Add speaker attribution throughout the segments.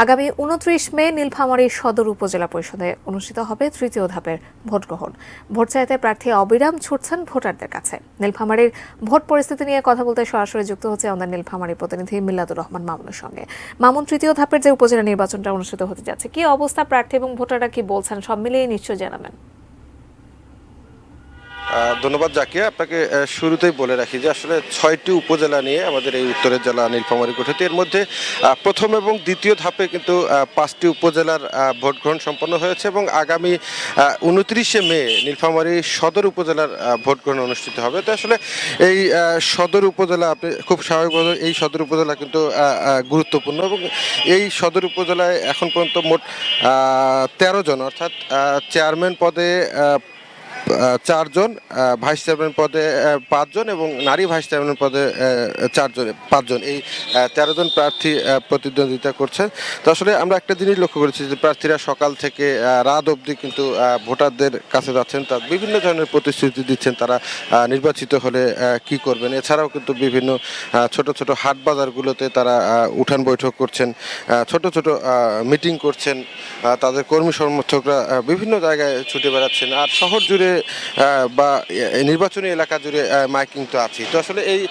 Speaker 1: আগামী ২৯ মে নীলফামারী সদর উপজেলা পরিষদে অনুষ্ঠিত হবে তৃতীয় ধাপের ভোট গ্রহণ। ভোট চাইতে প্রার্থী অবিরাম ছুটছেন ভোটারদের কাছে। নীলফামারীর ভোট পরিস্থিতি নিয়ে কথা বলতে সরাসরি যুক্ত হচ্ছে আমাদের নীলফামারী প্রতিনিধি মিল্লাতুর রহমান মামুনের সঙ্গে। মামুন, তৃতীয় ধাপের যে উপজেলা নির্বাচনটা অনুষ্ঠিত হতে যাচ্ছে, কি অবস্থা, প্রার্থী এবং ভোটাররা কি বলছেন, সব মিলিয়ে নিশ্চয় জানাবেন।
Speaker 2: ধন্যবাদ জাকিয়া। আপনাকে শুরুতেই বলে রাখি যে আসলে ৬টি উপজেলা নিয়ে আমাদের এই উত্তরের জেলা নীলফামারী গঠিত। এর মধ্যে প্রথম এবং দ্বিতীয় ধাপে কিন্তু ৫টি উপজেলার ভোট গ্রহণ সম্পন্ন হয়েছে এবং আগামী ২৯শে মে নীলফামারী সদর উপজেলার ভোট গ্রহণ অনুষ্ঠিত হবে। তো আসলে এই সদর উপজেলা, আপনি খুব স্বাভাবিকভাবে এই সদর উপজেলা কিন্তু গুরুত্বপূর্ণ এবং এই সদর উপজেলায় এখন পর্যন্ত মোট ১৩ জন, অর্থাৎ চেয়ারম্যান পদে ৪ জন, ভাইস চেয়ারম্যান পদে ৫ জন এবং নারী ভাইস চেয়ারম্যান পদে ৫ জন, এই ১৩ জন প্রার্থী প্রতিদ্বন্দ্বিতা করছেন। তো আসলে আমরা একটা জিনিস লক্ষ্য করেছি যে প্রার্থীরা সকাল থেকে রাত অবধি কিন্তু ভোটারদের কাছে যাচ্ছেন, তার বিভিন্ন ধরনের প্রতিশ্রুতি দিচ্ছেন তারা নির্বাচিত হলে কি করবেন। এছাড়াও কিন্তু বিভিন্ন ছোট ছোট হাট বাজারগুলোতে তারা উঠান বৈঠক করছেন, ছোট ছোট মিটিং করছেন, তাদের কর্মী সমর্থকরা বিভিন্ন জায়গায় ছুটে বেড়াচ্ছেন। আর শহর জুড়ে বা নির্বাচনী এলাকা জুড়ে মাইকিং তো আছে। তো আসলে এই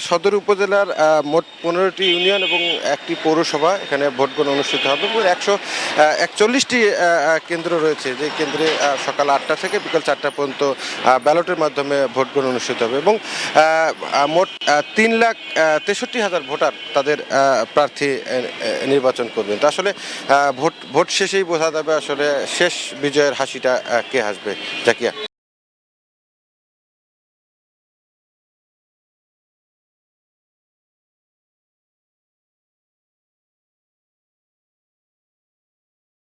Speaker 2: সদর উপজেলার মোট ১৫টি ইউনিয়ন এবং একটি পৌরসভা, এখানে ভোট গ্রহণ অনুষ্ঠিত হবে এবং ১৪১টি কেন্দ্র রয়েছে, যে কেন্দ্রে সকাল ৮টা থেকে বিকাল ৪টা পর্যন্ত ব্যালটের মাধ্যমে ভোট গ্রহণ অনুষ্ঠিত হবে এবং মোট ৩,৬৩,০০০ ভোটার তাদের প্রার্থী নির্বাচন করবেন। তো আসলে ভোট শেষেই বোঝা যাবে আসলে শেষ বিজয়ের হাসিটা কে হাসবে, জাকিয়া।